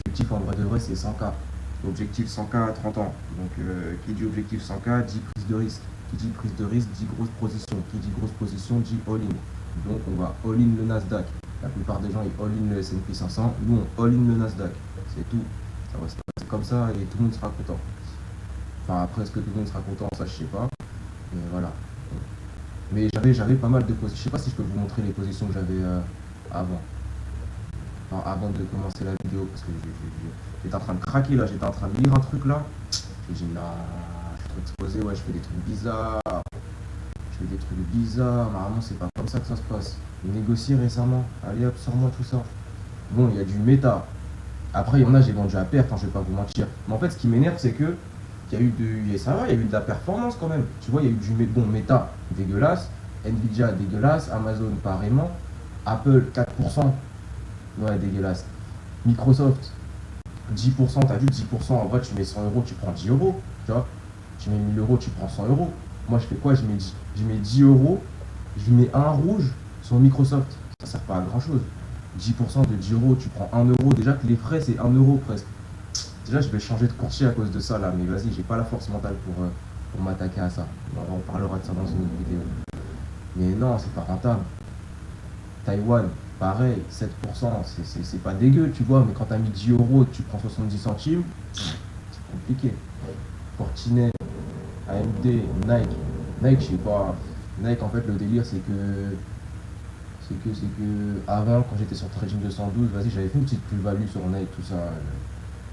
l'objectif en vrai de vrai, c'est 100K. Objectif 100K à 30 ans. Donc, qui dit objectif 100K dit prise de risque. Qui dit prise de risque dit grosse position. Qui dit grosse position dit all-in. Donc, on va all-in le Nasdaq. La plupart des gens, ils all-in le S&P 500. Nous, on all-in le Nasdaq. C'est tout. Ça va se passer comme ça et tout le monde sera content. Enfin, après, est-ce que tout le monde sera content? Ça, je sais pas. Mais voilà. Mais j'avais pas mal de positions. Je sais pas si je peux vous montrer les positions que j'avais avant. Enfin, avant de commencer la vidéo, parce que j'étais en train de craquer là, j'étais en train de lire un truc là. J'ai dit, non, je suis trop exposé, ouais, je fais des trucs bizarres. Je fais des trucs bizarres. Normalement, c'est pas comme ça que ça se passe. J'ai négocié récemment. Allez hop, sors-moi tout ça. Bon, il y a du méta. Après, il y en a, j'ai vendu à perte, hein, je vais pas vous mentir. Mais en fait, ce qui m'énerve, c'est que il y a eu ça va, il y a eu de la performance quand même. Tu vois, il y a eu du bon méta dégueulasse, Nvidia dégueulasse, Amazon pareillement, Apple 4%, ouais, dégueulasse. Microsoft 10%, t'as vu 10%, en vrai, tu mets 100 euros, tu prends 10 euros. Tu vois, tu mets 1000 euros, tu prends 100 euros. Moi, je fais quoi? Je mets 10 euros, je mets un rouge sur Microsoft. Ça sert pas à grand chose. 10% de 10 euros, tu prends 1 euro. Déjà que les frais, c'est 1 euro presque. Déjà, je vais changer de courtier à cause de ça là, mais vas-y, j'ai pas la force mentale pour m'attaquer à ça. On parlera de ça dans une autre vidéo. Mais non, c'est pas rentable. Taïwan, pareil, 7%, c'est pas dégueu, tu vois, mais quand t'as mis 10 euros, tu prends 70 centimes, c'est compliqué. Fortinet, AMD, Nike. Nike, je sais pas. Nike, en fait, le délire, c'est que avant, quand j'étais sur Trading 212, vas-y, j'avais fait une petite plus-value sur Nike, tout ça.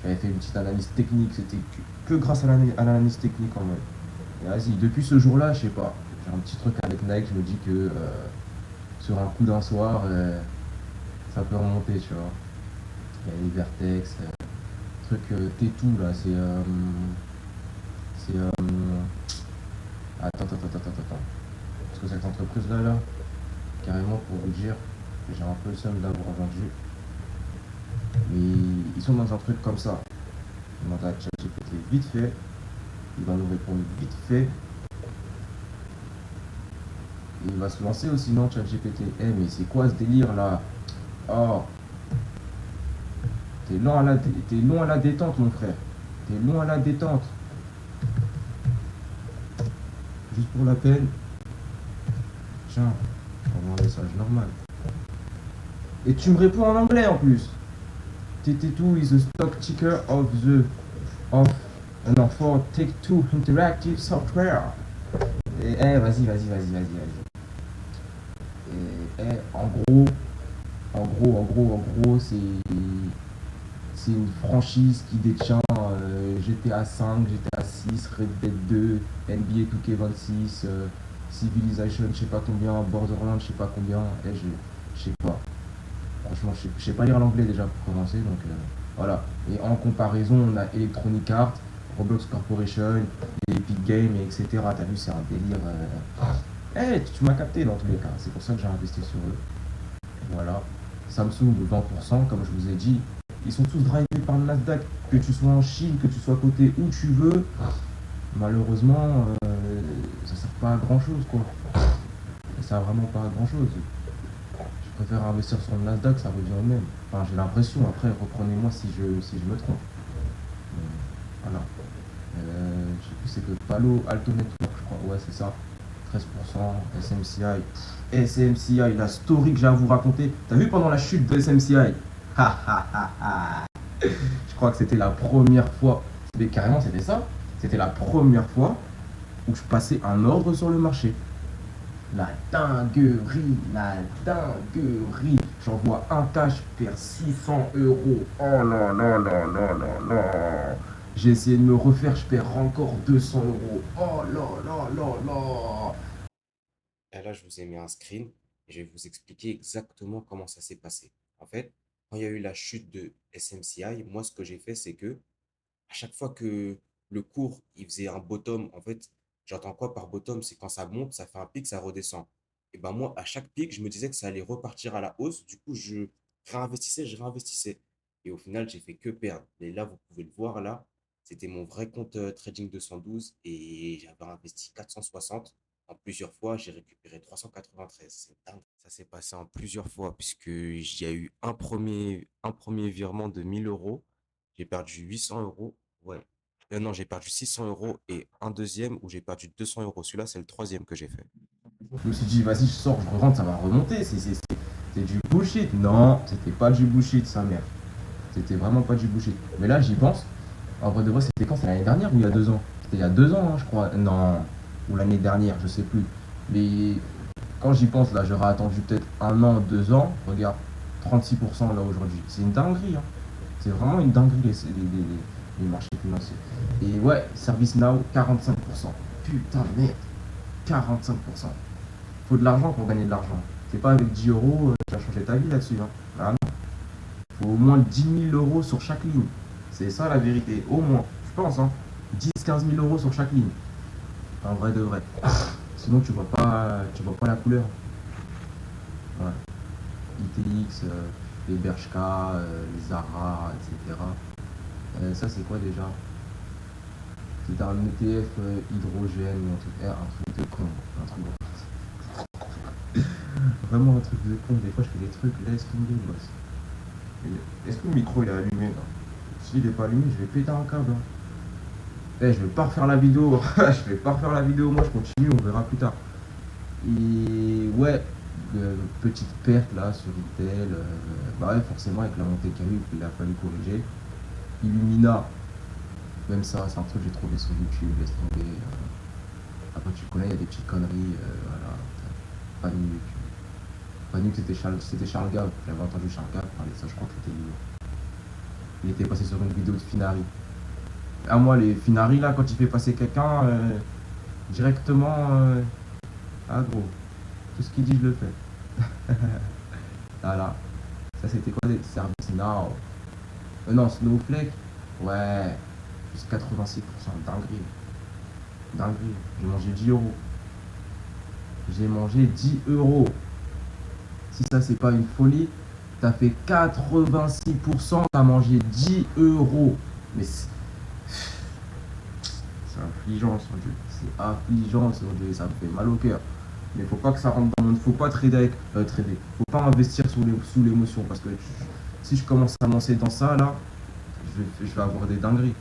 J'avais fait une petite analyse technique, c'était que grâce à l'analyse technique quand même. Et vas-y, depuis ce jour-là, je sais pas, j'ai un petit truc avec Nike, je me dis que sur un coup d'un soir, ça peut remonter, tu vois. Il y a les Vertex, truc T2 là, c'est attends. Parce que cette entreprise là, carrément pour vous dire, j'ai un peu le seum d'avoir vendu. Mais ils sont dans un truc comme ça. On demande à ChatGPT vite fait, il va nous répondre vite fait, et il va se lancer aussi, non, ChatGPT. Eh, mais c'est quoi ce délire là? Oh, t'es long à la détente, mon frère. T'es long à la détente. Juste pour la peine. Tiens, envoie un message normal. Et tu me réponds en anglais en plus. TT2 is a stock ticker of non, for Take-Two Interactive Software. Et vas-y. Et en gros, c'est une franchise qui détient GTA 5, GTA 6, Red Dead 2, NBA 2K26, Civilization, je sais pas combien, Borderlands, je sais pas combien, et je sais pas. Franchement, je sais pas lire l'anglais déjà pour commencer, donc voilà. Et en comparaison, on a Electronic Arts, Roblox Corporation, Epic Games, etc. T'as vu, c'est un délire. Tu m'as capté dans tous les cas, c'est pour ça que j'ai investi sur eux. Voilà. Samsung, 20%, comme je vous ai dit. Ils sont tous drivés par le Nasdaq. Que tu sois en Chine, que tu sois coté où tu veux, malheureusement, ça sert pas à grand chose, quoi. Ça sert vraiment pas à grand chose. Je préfère investir sur le Nasdaq, ça revient au même. Enfin, j'ai l'impression, après, reprenez-moi si je me trompe. Voilà. Je sais plus, c'est que Palo Alto Network, je crois. Ouais, c'est ça. 13%, SMCI. SMCI, la story que j'ai à vous raconter. T'as vu pendant la chute de SMCI? Je crois que c'était la première fois. Mais carrément, c'était ça. C'était la première fois où je passais un ordre sur le marché. La dinguerie. J'envoie un cash, je perds 600 euros. Oh là là là là là là. J'ai essayé de me refaire, je perds encore 200 euros. Oh là là là là. Et là, je vous ai mis un screen et je vais vous expliquer exactement comment ça s'est passé. En fait, quand il y a eu la chute de SMCI, moi, ce que j'ai fait, c'est que à chaque fois que le cours il faisait un bottom, en fait, j'entends quoi par bottom? C'est quand ça monte, ça fait un pic, ça redescend. Et ben moi, à chaque pic, je me disais que ça allait repartir à la hausse. Du coup, je réinvestissais. Et au final, j'ai fait que perdre. Et là, vous pouvez le voir là, c'était mon vrai compte Trading 212 et j'avais investi 460. En plusieurs fois, j'ai récupéré 393. C'est dingue. Ça s'est passé en plusieurs fois puisque il y a eu un premier virement de 1000 euros. J'ai perdu 800 euros. Ouais. Non, j'ai perdu 600 euros et un deuxième où j'ai perdu 200 euros. Celui-là, c'est le troisième que j'ai fait. Je me suis dit, vas-y, je sors, je rentre, ça va remonter. C'est du bullshit. Non, c'était pas du bullshit, sa mère. C'était vraiment pas du bullshit. Mais là, j'y pense. En vrai de vrai, c'était quand? C'était l'année dernière ou il y a 2 ans? C'était il y a 2 ans, hein, je crois. Non, ou l'année dernière, je sais plus. Mais quand j'y pense, là, j'aurais attendu peut-être 1 an, 2 ans. Regarde, 36% là aujourd'hui. C'est une dinguerie, hein. C'est vraiment une dinguerie, les marchés financiers. Et ouais, ServiceNow, 45%. Putain de merde, 45%. Faut de l'argent pour gagner de l'argent. C'est pas avec 10 euros, tu vas changer ta vie là-dessus, hein. Ah non. Faut au moins 10 000 euros sur chaque ligne. C'est ça la vérité. Au moins, je pense, hein. 10 000 à 15 000 euros sur chaque ligne. En vrai de vrai. Sinon, tu vois pas la couleur. Ouais. ITX, les Bershka, les Zara, etc. Ça, c'est quoi déjà? C'est un ETF hydrogène, un truc de con. Un truc Vraiment un truc de con. Des fois, je fais des trucs, laisse tomber, boss. Est-ce que le micro il est allumé là? S'il est pas allumé, je vais péter un câble, hein. Je vais pas refaire la vidéo. Je vais pas refaire la vidéo. Moi, je continue, on verra plus tard. Et ouais, petite perte là sur Intel. Bah ouais, forcément, avec la montée qu'il y a eu, il a fallu corriger. Illumina, même ça, c'est un truc que j'ai trouvé sur YouTube, laisse tomber. Après, tu connais, il y a des petites conneries. Voilà. Panique. Panique, c'était Charles Gave. J'avais entendu Charles Gave parler de ça, je crois que c'était lui. Il était passé sur une vidéo de Finari. À moi, les Finari, là, quand il fait passer quelqu'un, directement, ah gros, tout ce qu'il dit, je le fais. Voilà. Ça, c'était quoi des services now? Non, Snowflake, ouais, plus 86%, dinguerie. Dinguerie. J'ai mangé 10 euros. J'ai mangé 10 euros. Si ça, c'est pas une folie, t'as fait 86%, t'as mangé 10 euros. Mais c'est affligeant, sur Dieu. C'est affligeant, sur Dieu. Ça me fait mal au cœur. Mais faut pas que ça rentre dans le monde. Faut pas trader avec. Trader. Faut pas investir sous l'émotion. Parce que si je commence à me lancer dans ça, là, je vais avoir des dingueries.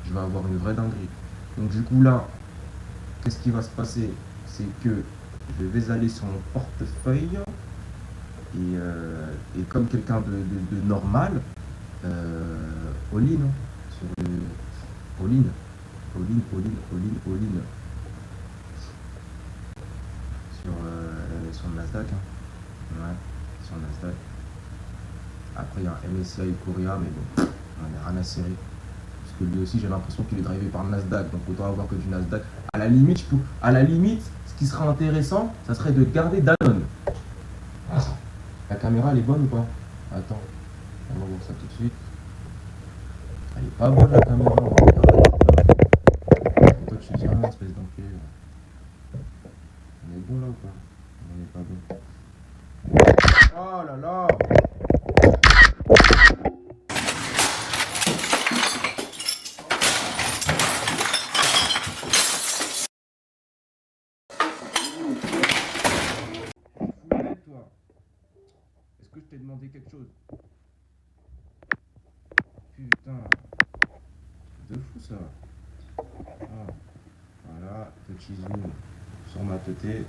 Je vais avoir une vraie dinguerie. Donc, du coup, là, qu'est-ce qui va se passer? C'est que je vais aller sur mon portefeuille. Et comme quelqu'un de normal, all-in, hein, sur le all-in, all-in, all-in, all-in, all-in, sur le Nasdaq, hein. Ouais, sur le Nasdaq. Après, il y a un MSCI Korea, mais bon, on est rien à serrer. Parce que lui aussi, j'ai l'impression qu'il est drivé par le Nasdaq, donc autant avoir que du Nasdaq. À la limite, ce qui serait intéressant, ça serait de garder Danone. La caméra, elle est bonne ou pas? Attends, on va voir ça tout de suite. Elle est pas bonne la caméra. Et toi, tu dis rien, espèce d'enculé. On est bon là ou pas? On est pas bon. Oh là là! Fou toi. Est-ce que je t'ai demandé quelque chose? Putain, de fou ça. Ah, voilà, petit zoom sur ma tête.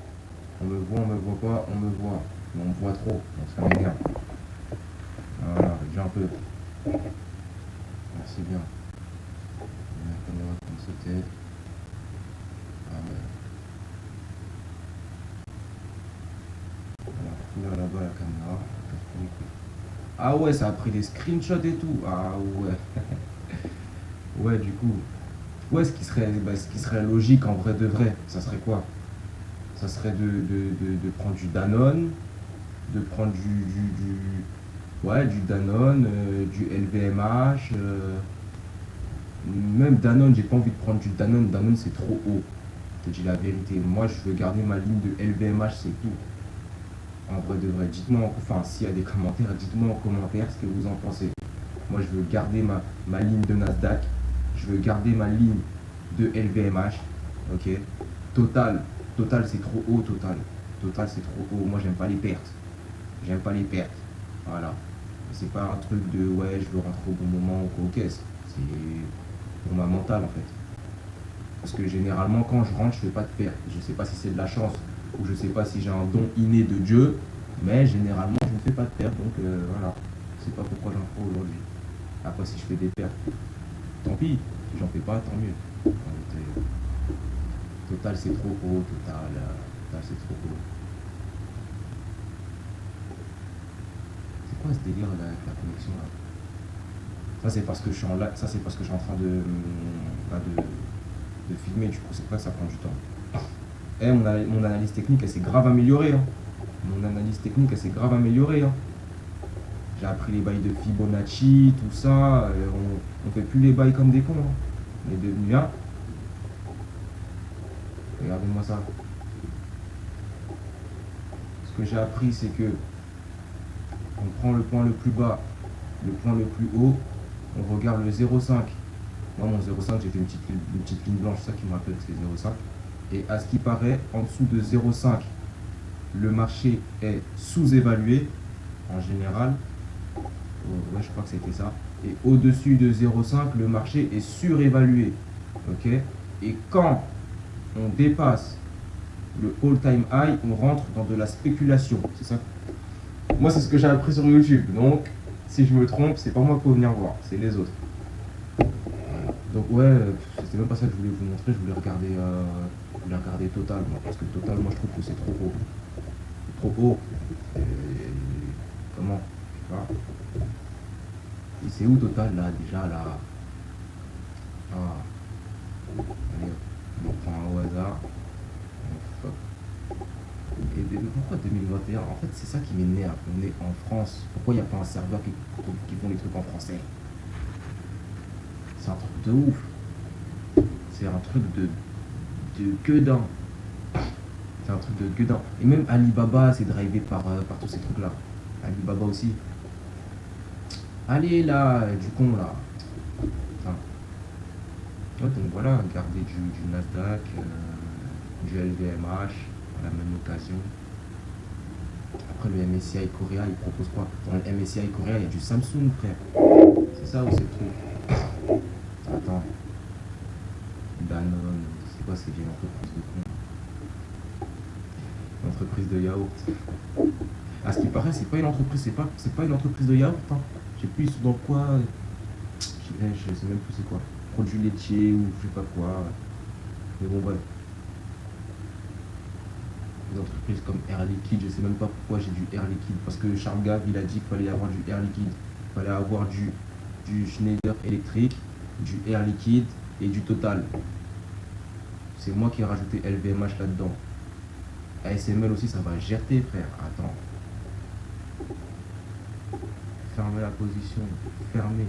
On me voit, on me voit pas, on me voit. Mais on me voit trop, donc ça m'énerve. Voilà, réduis un peu. Merci bien. La caméra comme c'était. Ah ouais. Voilà, là-bas la caméra. Ah ouais, ça a pris des screenshots et tout. Ah ouais. Ouais, du coup. Ouais, ce qui serait logique en vrai de vrai, ça serait quoi? Ça serait de prendre du Danone, de prendre ouais, du Danone, du LVMH. Même Danone, j'ai pas envie de prendre du Danone. Danone, c'est trop haut. Je te dis la vérité. Moi, je veux garder ma ligne de LVMH, c'est tout. En vrai de vrai. Dites-moi, enfin, s'il y a des commentaires, dites-moi en commentaire ce que vous en pensez. Moi, je veux garder ma ligne de Nasdaq. Je veux garder ma ligne de LVMH. Ok. Total. Total, c'est trop haut, Total. Total, c'est trop haut. Moi, j'aime pas les pertes. J'aime pas les pertes. Voilà. C'est pas un truc de ouais, je veux rentrer au bon moment ou quoi aux caisses. C'est pour ma mentale en fait. Parce que généralement, quand je rentre, je fais pas de perte. Je sais pas si c'est de la chance ou je sais pas si j'ai un don inné de Dieu, mais généralement, je ne fais pas de perte. Donc voilà, je sais pas pourquoi j'en fais aujourd'hui. Après, si je fais des pertes, tant pis. Si j'en fais pas, tant mieux. Total, c'est trop haut. Total, c'est trop haut. C'est quoi ce délire là, avec la connexion là? Ça, c'est parce que je suis en ça, c'est parce que je suis en train de filmer. Du coup, c'est pas que ça prend du temps. Eh, mon analyse technique, elle s'est grave améliorée. Hein. Mon analyse technique, elle s'est grave améliorée. Hein. J'ai appris les bails de Fibonacci, tout ça. On fait plus les bails comme des cons. Hein. On est devenu là. Regardez-moi ça. Ce que j'ai appris, c'est que on prend le point le plus bas, le point le plus haut, on regarde le 0,5. Moi, mon 0,5, j'ai fait une petite ligne blanche, ça qui me rappelle que c'est 0,5. Et à ce qui paraît, en dessous de 0,5, le marché est sous-évalué, en général. Ouais, je crois que c'était ça. Et au-dessus de 0,5, le marché est surévalué. Ok. Et quand on dépasse le all-time high, on rentre dans de la spéculation. C'est ça. Moi, c'est ce que j'ai appris sur YouTube. Donc, si je me trompe, c'est pas moi qu'il faut venir voir, c'est les autres. Donc ouais, c'était même pas ça que je voulais vous montrer, je voulais regarder Total, moi, parce que Total, moi je trouve que c'est trop haut. Trop haut. Et comment? Je sais pas. Et c'est où Total là déjà là? Ah. Allez, on prend un au hasard. Et pourquoi 2021? En fait, c'est ça qui m'énerve. On est en France. Pourquoi il n'y a pas un serveur qui font les trucs en français? C'est un truc de ouf. C'est un truc de gueudin. C'est un truc de gueudin. Et même Alibaba, c'est drivé par tous ces trucs-là. Alibaba aussi. Allez là, du con là. Enfin. Ouais, donc voilà, garder du Nasdaq, du LVMH, à la même occasion. Après le MSCI Korea, il propose quoi? Dans le MSCI Korea, il y a du Samsung, frère. C'est ça ou c'est tout? Attends. Danone, c'est quoi ces vieilles entreprises de con? Entreprise de yaourt. À ce qui paraît, c'est pas une entreprise, c'est pas une entreprise de yaourt. Hein. Je sais plus ils sont dans quoi. Je sais même plus c'est quoi. Produits laitiers ou je sais pas quoi. Mais bon bref. Des entreprises comme Air Liquide, je sais même pas pourquoi j'ai du Air Liquide. Parce que Charles Gave, il a dit qu'il fallait avoir du Air Liquide. Il fallait avoir du Schneider électrique, du Air Liquide et du Total. C'est moi qui ai rajouté LVMH là-dedans. ASML aussi, ça va gerter, frère. Attends. Fermer la position. Fermer.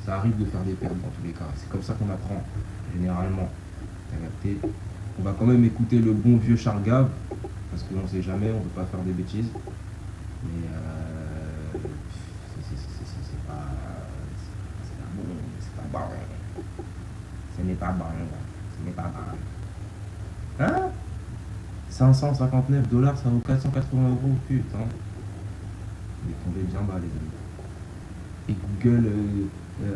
Ça arrive de faire des pertes dans tous les cas. C'est comme ça qu'on apprend, généralement. T'as capté? On va quand même écouter le bon vieux Charles Gave. Parce qu'on ne sait jamais, on ne peut pas faire des bêtises. Mais c'est pas bon. C'est pas bon. Ce n'est pas bon. Ce n'est pas bon. Hein? 559 dollars, ça vaut 480 euros, putain. Il est tombé bien bas, les amis. Et Google,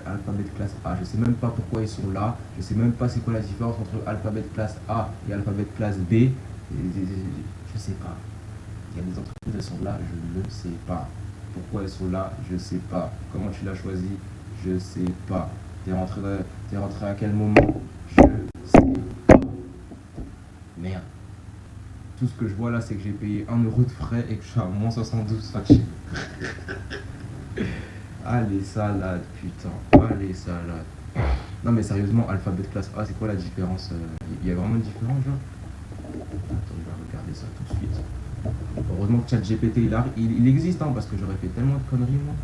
alphabet classe A, je sais même pas pourquoi ils sont là. Je sais même pas c'est quoi la différence entre alphabet classe A et alphabet classe B. Je sais pas. Il y a des entreprises, elles sont là, je ne sais pas. Pourquoi elles sont là, je sais pas. Comment tu l'as choisi, je sais pas. T'es rentré à quel moment, je sais pas. Merde. Tout ce que je vois là, c'est que j'ai payé 1 euro de frais et que je suis à moins 72 factures. Allez, salade, putain. Allez, salade. Non, mais sérieusement, alphabet classe A, c'est quoi la différence? Il y a vraiment une différence, genre? Attends, je vais regarder ça tout de suite. Heureusement que ChatGPT, il existe, hein, parce que j'aurais fait tellement de conneries, moi.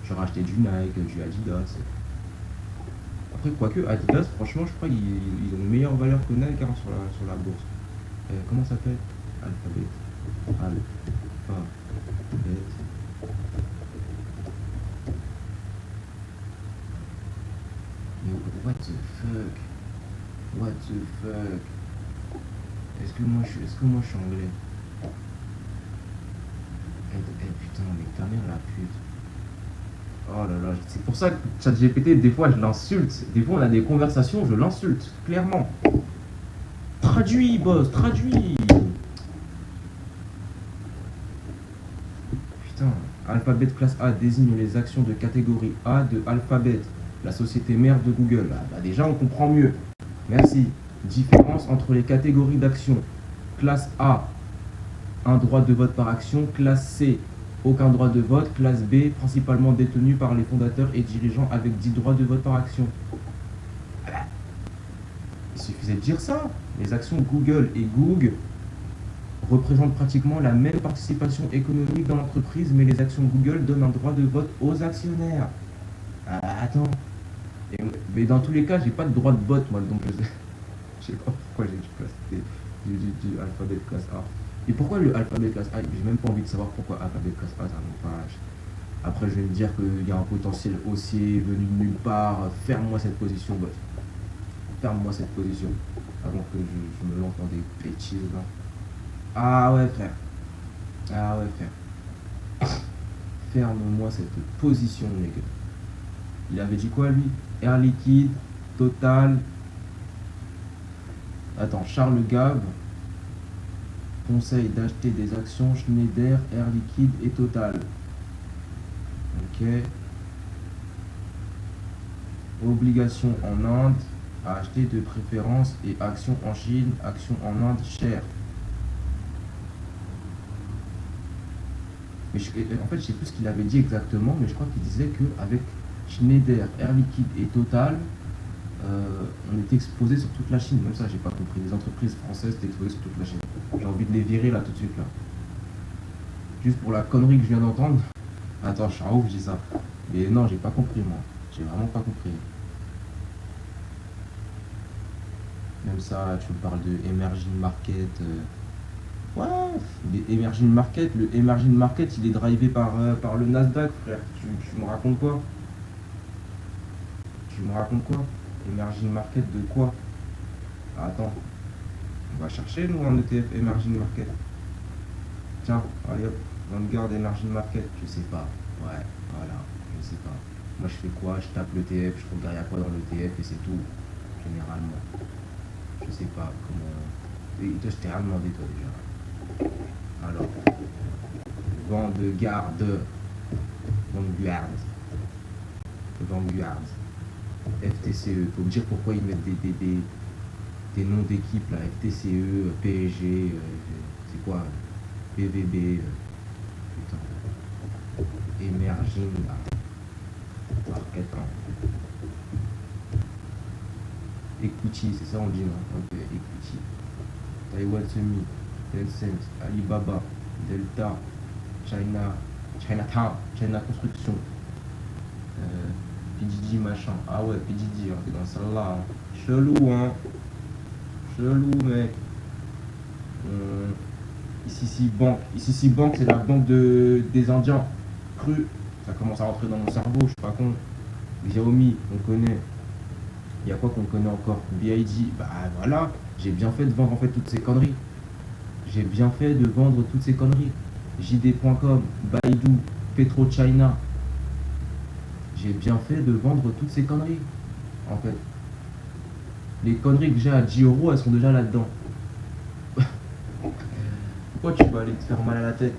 J'aurais acheté du Nike, du Adidas. Après, quoique, Adidas, franchement, je crois qu'ils ont une meilleure valeur que Nike hein, sur la bourse. Comment ça s'appelle? Alphabet. Mais what the fuck? What the fuck? Est-ce que moi je suis anglais? Putain, mais ta mère la pute. Oh là là, c'est pour ça que ChatGPT, des fois je l'insulte. Des fois on a des conversations, je l'insulte, clairement. Traduis, boss, traduis. Putain, Alphabet classe A désigne les actions de catégorie A de Alphabet, la société mère de Google. Ah, bah déjà on comprend mieux. Merci. Différence entre les catégories d'actions. Classe A, un droit de vote par action. Classe C, aucun droit de vote. Classe B, principalement détenue par les fondateurs et dirigeants avec 10 droits de vote par action. Il suffisait de dire ça. Les actions Google et Google représentent pratiquement la même participation économique dans l'entreprise, mais les actions Google donnent un droit de vote aux actionnaires. Ah, attends. Mais dans tous les cas, j'ai pas de droit de vote, moi, donc je sais pas pourquoi j'ai du alphabet classe A. Et pourquoi le alphabet classe A? J'ai même pas envie de savoir pourquoi alphabet classe A, ça me fâche. Après, je vais me dire qu'il y a un potentiel haussier venu de nulle part. Ferme-moi cette position, boss. Ferme-moi cette position. Avant que je me lance dans des bêtises, là. Ah ouais, frère. Ah ouais, frère. Ferme-moi cette position, les gars. Il avait dit quoi, lui? Air Liquide, Total. Attends, Charles Gave conseille d'acheter des actions Schneider, Air Liquide et Total. Ok. Obligations en Inde, à acheter de préférence, et actions en Chine, actions en Inde chères. Mais en fait, je sais plus ce qu'il avait dit exactement, mais je crois qu'il disait qu'avec Schneider, Air Liquide et Total, on était exposé sur toute la Chine. Même ça, j'ai pas compris. Les entreprises françaises étaient exposées sur toute la Chine. J'ai envie de les virer là tout de suite là. Juste pour la connerie que je viens d'entendre. Attends, je suis un ouf, je dis ça. Mais non, j'ai pas compris moi. J'ai vraiment pas compris. Même ça, tu me parles de emerging market. Ouais, les emerging market. Le emerging market, il est drivé par le Nasdaq, frère. Tu me racontes quoi? Tu me racontes quoi? Emerging market de quoi? Attends. On va chercher, nous, un ETF Emerging Market. Tiens, allez hop, Vanguard Emerging Market. Je sais pas. Ouais, voilà, je sais pas. Moi, je fais quoi? Je tape l'ETF, je regarde il y a quoi dans l'ETF et c'est tout. Généralement. Je sais pas comment. Et toi, je t'ai rien demandé, toi, déjà. Alors. Vanguard. Vanguard. FTCE. Faut me dire pourquoi ils mettent des noms d'équipes là, FTCE, PSG, c'est quoi? BVB, putain. Emerging Market. Equity, c'est ça on dit, non? Ok, Equity. Taiwan Semi, Tencent, Alibaba, Delta, Chinatown, China Construction, PDD machin. Ah ouais, PDD, hein, t'es dans celle-là. Hein. Chelou, hein. Chelou, mec. Ici, banque. Ici, banque, c'est la banque des Indiens. Cru. Ça commence à rentrer dans mon cerveau, je suis pas con. Xiaomi, on connaît. Il y a quoi qu'on connaît encore? BID. Bah voilà. J'ai bien fait de vendre en fait toutes ces conneries. J'ai bien fait de vendre toutes ces conneries. JD.com, Baidu, PetroChina. J'ai bien fait de vendre toutes ces conneries. En fait. Les conneries que j'ai à 10 euros, elles sont déjà là-dedans. Pourquoi tu vas aller te faire mal à la tête?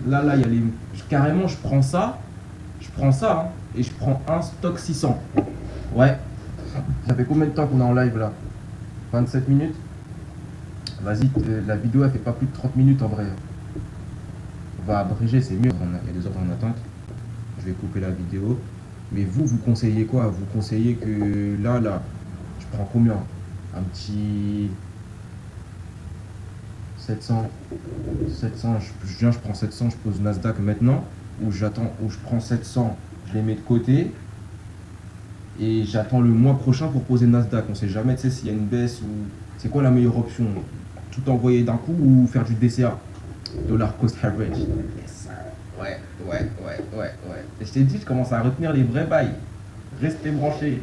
Là, il y a les... Carrément, je prends ça, hein, et je prends un stock 600. Ouais. Ça fait combien de temps qu'on est en live, là? 27 minutes? Vas-y, la vidéo, elle fait pas plus de 30 minutes, en vrai. On va abréger, c'est mieux. Il y a des ordres en attente. Je vais couper la vidéo. Mais vous conseillez quoi? Vous conseillez que là, je prends combien? Un petit 700. Je prends 700, je pose Nasdaq maintenant. Ou je prends 700, je les mets de côté. Et j'attends le mois prochain pour poser Nasdaq. On sait jamais, tu sais, s'il y a une baisse ou... C'est quoi la meilleure option? Tout envoyer d'un coup ou faire du DCA? Dollar Cost Average. Yes. Ouais. Et je t'ai dit, je commence à retenir les vrais bails. Restez branchés.